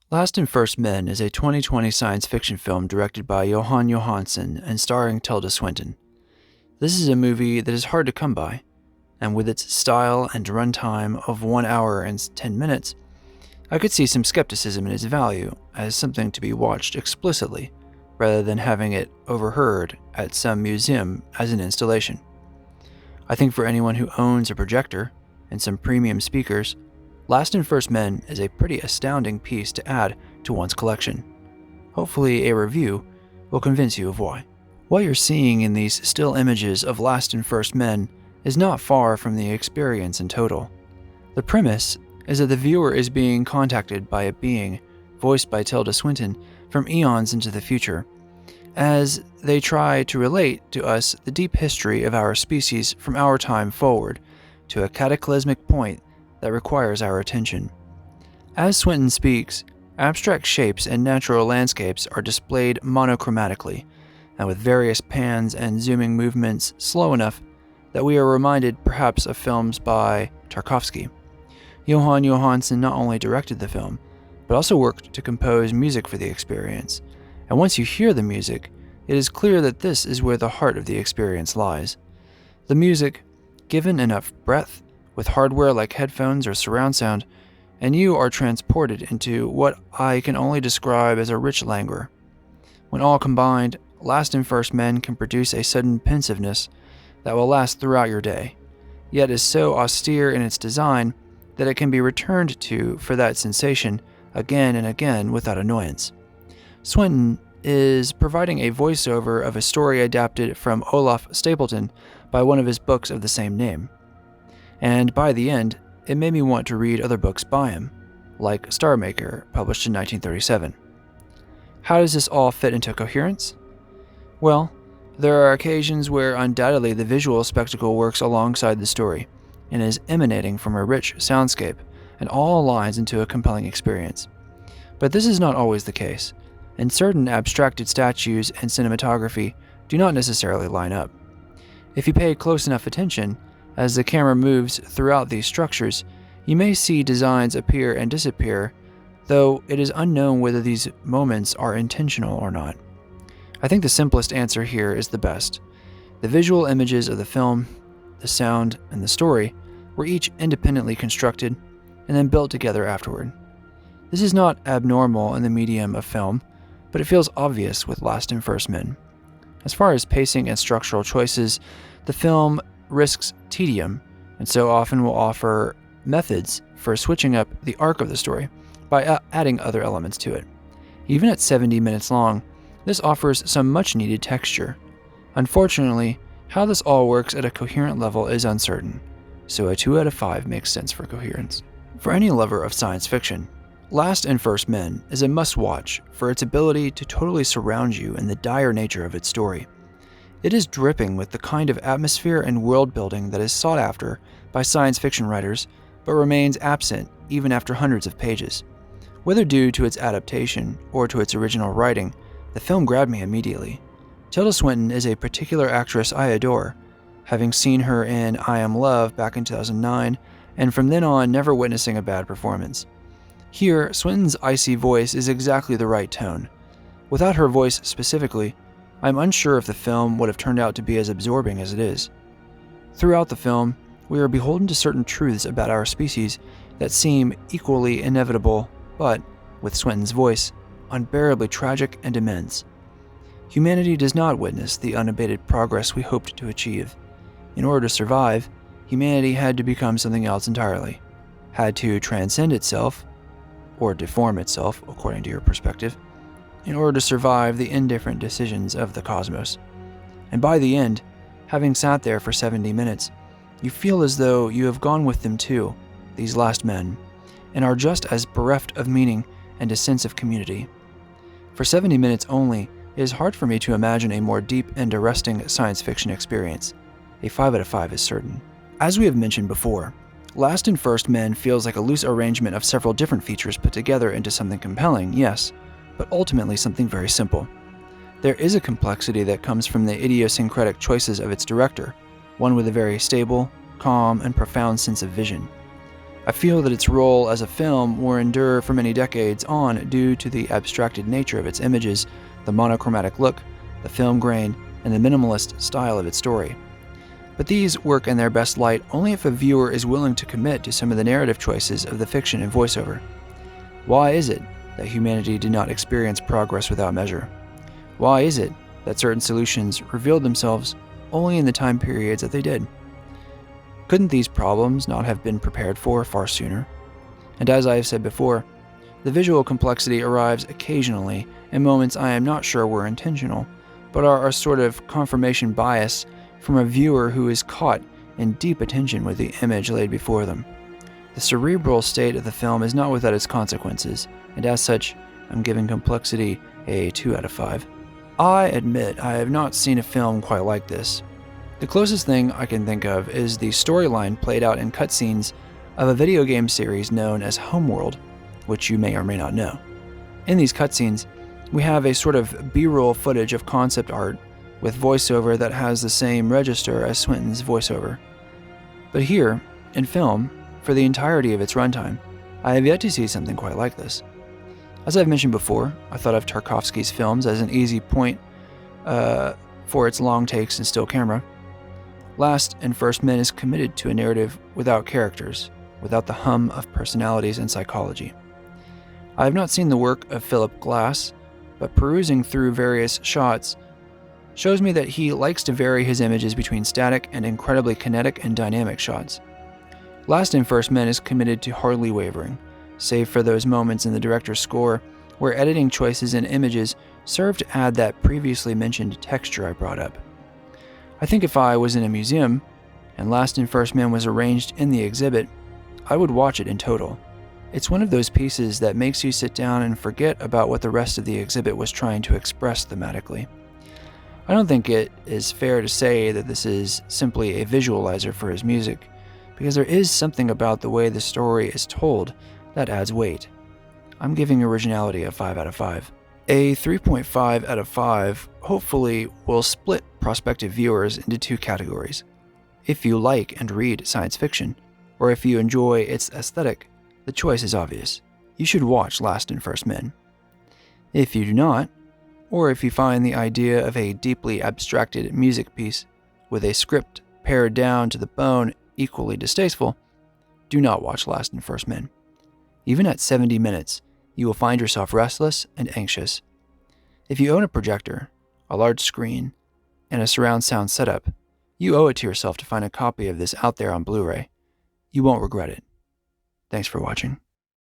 Last and First Men is a 2020 science fiction film directed by Johan Johansson and starring Tilda Swinton. This is a movie that is hard to come by, and with its style and runtime of 1 hour and 10 minutes, I could see some skepticism in its value as something to be watched explicitly, rather than having it overheard at some museum as an installation. I think for anyone who owns a projector and some premium speakers, Last and First Men is a pretty astounding piece to add to one's collection. Hopefully a review will convince you of why. What you're seeing in these still images of Last and First Men is not far from the experience in total. The premise is that the viewer is being contacted by a being, voiced by Tilda Swinton, from eons into the future, as they try to relate to us the deep history of our species from our time forward to a cataclysmic point that requires our attention. As Swinton speaks, abstract shapes and natural landscapes are displayed monochromatically, and with various pans and zooming movements slow enough that we are reminded perhaps of films by Tarkovsky. Johan Johansson not only directed the film, but also worked to compose music for the experience, and once you hear the music, it is clear that this is where the heart of the experience lies. The music, given enough breadth, with hardware like headphones or surround sound, and you are transported into what I can only describe as a rich languor. When all combined, Last and First Men can produce a sudden pensiveness that will last throughout your day, yet is so austere in its design that it can be returned to for that sensation again and again without annoyance. Swinton is providing a voiceover of a story adapted from Olaf Stapleton by one of his books of the same name. And by the end, it made me want to read other books by him, like Star Maker, published in 1937. How does this all fit into Coherence? Well, there are occasions where undoubtedly the visual spectacle works alongside the story, and is emanating from a rich soundscape, and all aligns into a compelling experience. But this is not always the case, and certain abstracted statues and cinematography do not necessarily line up. If you pay close enough attention, as the camera moves throughout these structures, you may see designs appear and disappear, though it is unknown whether these moments are intentional or not. I think the simplest answer here is the best. The visual images of the film, the sound, and the story were each independently constructed and then built together afterward. This is not abnormal in the medium of film, but it feels obvious with Last and First Men. As far as pacing and structural choices, the film risks tedium, and so often will offer methods for switching up the arc of the story by adding other elements to it. Even at 70 minutes long, this offers some much-needed texture. Unfortunately, how this all works at a coherent level is uncertain, so a 2 out of 5 makes sense for Coherence. For any lover of science fiction, Last and First Men is a must-watch for its ability to totally surround you in the dire nature of its story. It is dripping with the kind of atmosphere and world-building that is sought after by science fiction writers, but remains absent even after hundreds of pages. Whether due to its adaptation or to its original writing, the film grabbed me immediately. Tilda Swinton is a particular actress I adore, having seen her in I Am Love back in 2009, and from then on never witnessing a bad performance. Here, Swinton's icy voice is exactly the right tone. Without her voice specifically, I'm unsure if the film would have turned out to be as absorbing as it is. Throughout the film, we are beholden to certain truths about our species that seem equally inevitable, but, with Swinton's voice, unbearably tragic and immense. Humanity does not witness the unabated progress we hoped to achieve. In order to survive, humanity had to become something else entirely, had to transcend itself, or deform itself, according to your perspective, in order to survive the indifferent decisions of the cosmos. And by the end, having sat there for 70 minutes, you feel as though you have gone with them too, these last men, and are just as bereft of meaning and a sense of community. For 70 minutes only, it is hard for me to imagine a more deep and arresting science fiction experience. A 5 out of 5 is certain. As we have mentioned before, Last and First Men feels like a loose arrangement of several different features put together into something compelling, yes, but ultimately something very simple. There is a complexity that comes from the idiosyncratic choices of its director, one with a very stable, calm, and profound sense of vision. I feel that its role as a film will endure for many decades on due to the abstracted nature of its images, the monochromatic look, the film grain, and the minimalist style of its story. But these work in their best light only if a viewer is willing to commit to some of the narrative choices of the fiction and voiceover. Why is it that humanity did not experience progress without measure? Why is it that certain solutions revealed themselves only in the time periods that they did? Couldn't these problems not have been prepared for far sooner? And as I have said before, the visual complexity arrives occasionally in moments I am not sure were intentional, but are a sort of confirmation bias from a viewer who is caught in deep attention with the image laid before them. The cerebral state of the film is not without its consequences, and as such, I'm giving complexity a 2 out of 5. I admit I have not seen a film quite like this. The closest thing I can think of is the storyline played out in cutscenes of a video game series known as Homeworld, which you may or may not know. In these cutscenes, we have a sort of B-roll footage of concept art with voiceover that has the same register as Swinton's voiceover. But here, in film, for the entirety of its runtime, I have yet to see something quite like this. As I've mentioned before, I thought of Tarkovsky's films as an easy point for its long takes and still camera. Last and First Men is committed to a narrative without characters, without the hum of personalities and psychology. I have not seen the work of Philip Glass, but perusing through various shots shows me that he likes to vary his images between static and incredibly kinetic and dynamic shots. Last and First Men is committed to hardly wavering, save for those moments in the director's score where editing choices and images serve to add that previously mentioned texture I brought up. I think if I was in a museum, and Last and First Men was arranged in the exhibit, I would watch it in total. It's one of those pieces that makes you sit down and forget about what the rest of the exhibit was trying to express thematically. I don't think it is fair to say that this is simply a visualizer for his music, because there is something about the way the story is told that adds weight. I'm giving Originality a 5 out of 5. A 3.5 out of 5 hopefully will split prospective viewers into 2 categories. If you like and read science fiction, or if you enjoy its aesthetic, the choice is obvious. You should watch Last and First Men. If you do not, or if you find the idea of a deeply abstracted music piece with a script pared down to the bone equally distasteful, do not watch Last and First Men. Even at 70 minutes, you will find yourself restless and anxious. If you own a projector, a large screen, and a surround sound setup, you owe it to yourself to find a copy of this out there on Blu-ray. You won't regret it. Thanks for watching.